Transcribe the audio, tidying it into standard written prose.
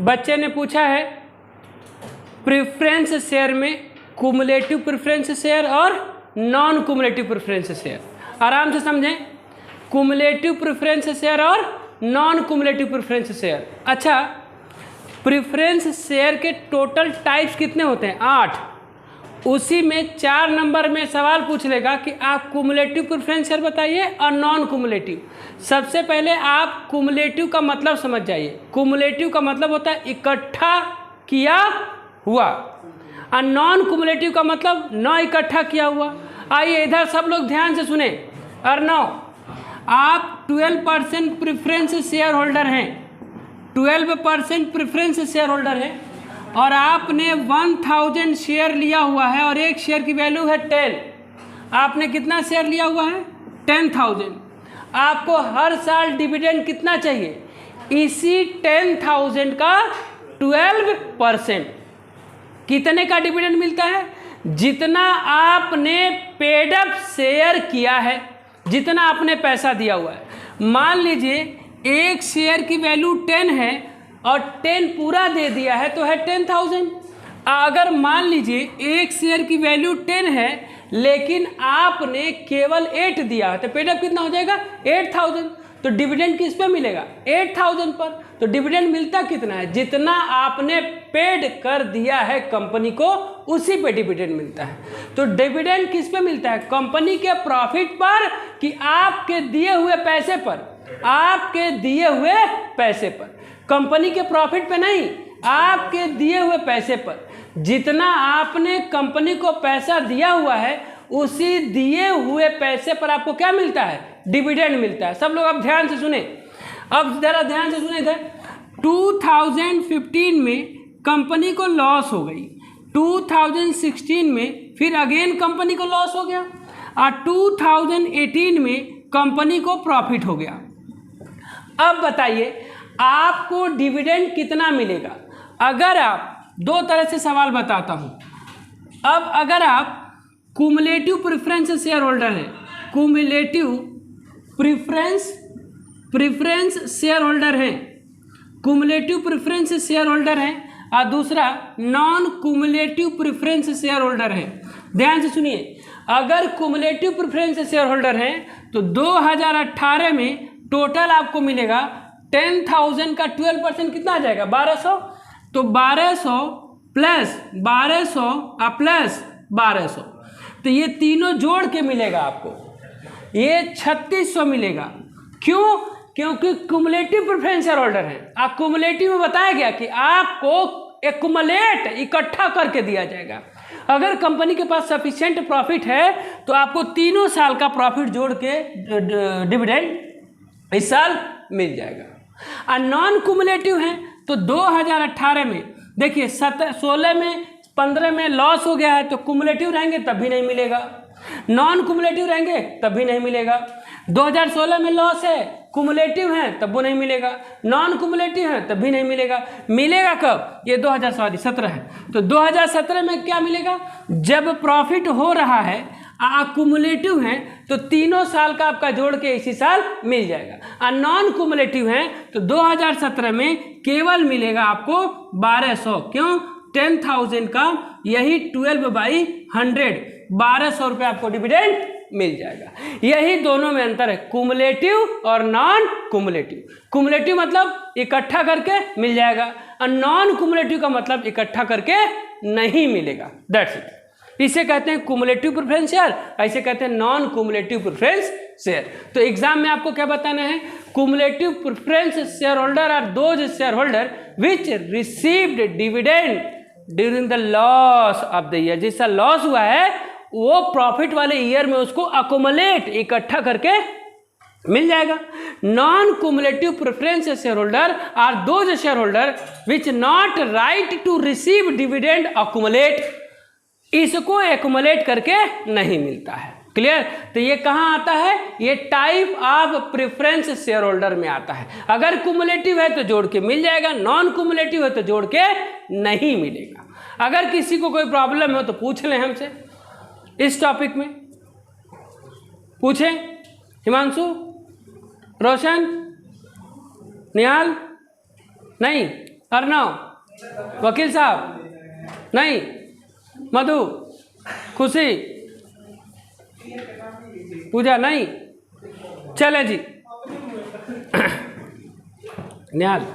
बच्चे ने पूछा है प्रेफरेंस शेयर में कुमुलेटिव प्रेफरेंस शेयर और नॉन कुमुलेटिव प्रेफरेंस शेयर। आराम से समझें, कुमुलेटिव प्रेफरेंस शेयर और नॉन कुमुलेटिव प्रेफरेंस शेयर। अच्छा, प्रेफरेंस शेयर के टोटल टाइप्स कितने होते हैं? 8। उसी में 4 नंबर में सवाल पूछ लेगा कि आप कुमुलेटिव प्रेफरेंस शेयर बताइए और नॉन कुमुलेटिव। सबसे पहले आप कुमुलेटिव का मतलब समझ जाइए। कुमुलेटिव का मतलब होता है इकट्ठा किया हुआ, और नॉन कुमुलेटिव का मतलब न इकट्ठा किया हुआ। आइए इधर सब लोग ध्यान से सुने। अर्णव, आप 12% प्रेफरेंस शेयर होल्डर हैं, 12% प्रेफरेंस शेयर होल्डर है, और आपने 1000 शेयर लिया हुआ है और एक शेयर की वैल्यू है 10। आपने कितना शेयर लिया हुआ है? 10,000। आपको हर साल डिविडेंड कितना चाहिए? इसी 10,000 का 12%। कितने का डिविडेंड मिलता है? जितना आपने पेड अप शेयर किया है, जितना आपने पैसा दिया हुआ है। मान लीजिए एक शेयर की वैल्यू 10 है और 10 पूरा दे दिया है तो है 10,000। अगर मान लीजिए एक शेयर की वैल्यू 10 है लेकिन आपने केवल 8 दिया है तो पेड अप कितना हो जाएगा? 8,000। तो डिविडेंड किस पे मिलेगा? 8,000 पर। तो डिविडेंड मिलता कितना है? जितना आपने पेड कर दिया है कंपनी को उसी पे डिविडेंड मिलता है। तो डिविडेंड किस पे मिलता है? कंपनी के प्रॉफिट पर कि आपके दिए हुए पैसे पर? आपके दिए हुए पैसे पर। कंपनी के प्रॉफिट पे नहीं, आपके दिए हुए पैसे पर। जितना आपने कंपनी को पैसा दिया हुआ है उसी दिए हुए पैसे पर आपको क्या मिलता है? डिविडेंड मिलता है। सब लोग अब ध्यान से सुने, अब जरा ध्यान से सुने इधर। 2015 में कंपनी को लॉस हो गई, 2016 में फिर अगेन कंपनी को लॉस हो गया, और 2018 में कंपनी को प्रॉफिट हो गया। अब बताइए आपको डिविडेंड कितना मिलेगा? अगर आप, 2 तरह से सवाल बताता हूं। अब अगर आप कुमुलेटिव प्रेफरेंस शेयर होल्डर हैं, कुमुलेटिव प्रेफरेंस शेयर होल्डर हैं, कुमुलेटिव प्रेफरेंस शेयर होल्डर हैं, और दूसरा non cumulative preference share holder है। ध्यान से सुनिए, अगर कुमुलेटिव प्रेफरेंस शेयर होल्डर हैं तो 2018 में टोटल आपको मिलेगा 10,000 का 12% कितना आ जाएगा? 1200। तो 1200 प्लस 1200 प्लस 1200, तो ये तीनों जोड़ के मिलेगा आपको, ये 3600 मिलेगा। क्यों? क्योंकि कुमुलेटिव प्रेफरेंस शेयर होल्डर है। आप कुमुलेटिव में बताया गया कि आपको एक्युमुलेट इकट्ठा करके दिया जाएगा। अगर कंपनी के पास सफिशिएंट प्रॉफिट है तो आपको 3 साल का प्रॉफिट जोड़ के डिविडेंड इस साल मिल जाएगा। और नॉन कुमुलेटिव है तो 2018 में देखिए 16 में 15 में लॉस हो गया है तो कुमुलेटिव रहेंगे तब भी नहीं मिलेगा, नॉन कुमुलेटिव रहेंगे तब भी नहीं मिलेगा। 2016 में लॉस है, कुमुलेटिव है तब वो नहीं मिलेगा, नॉन कुमुलेटिव है तब भी नहीं मिलेगा। मिलेगा कब? ये 2017 है। तो 2017 में क्या मिलेगा? जब प्रॉफिट हो रहा है, कुमुलेटिव है तो 3 साल का आपका जोड़ के इसी साल मिल जाएगा। और नॉन कुमुलेटिव है तो 2017 में केवल मिलेगा आपको 1200। क्यों? 10,000 का यही 12/100 1200 रुपये आपको डिविडेंड मिल जाएगा। यही दोनों में अंतर है, कुमुलेटिव और नॉन कुमुलेटिव। कुमुलेटिव मतलब इकट्ठा करके मिल जाएगा, और नॉन कुमुलेटिव का मतलब इकट्ठा करके नहीं मिलेगा। That's it. इसे कहते हैं कुमुलेटिव प्रेफरेंस शेयर, ऐसे कहते हैं नॉन कुमुलेटिव प्रेफरेंस शेयर। तो एग्जाम में आपको क्या बताना है? Cumulative preference share holder are those share holder which received dividend during the loss of the year. जैसा लॉस हुआ है वो प्रॉफिट वाले ईयर में उसको अकोमुलेट इकट्ठा करके मिल जाएगा। Non cumulative preference share holder are those share holder which not right to receive dividend accumulate. इसको एक्युमुलेट करके नहीं मिलता है। क्लियर? तो ये कहाँ आता है? ये type of preference share holder में आता है। अगर कुमुलेटिव है तो जोड़ के मिल जाएगा, नॉन कुमुलेटिव है तो जोड़ के नहीं मिलेगा। अगर किसी को कोई प्रॉब्लम हो तो पूछ लें हमसे इस टॉपिक में। पूछें हिमांशु, रोशन, निहाल? नहीं? अर्नव, वकील साहब नहीं, मधु, खुशी, पूजा नहीं, चले जी। निहाल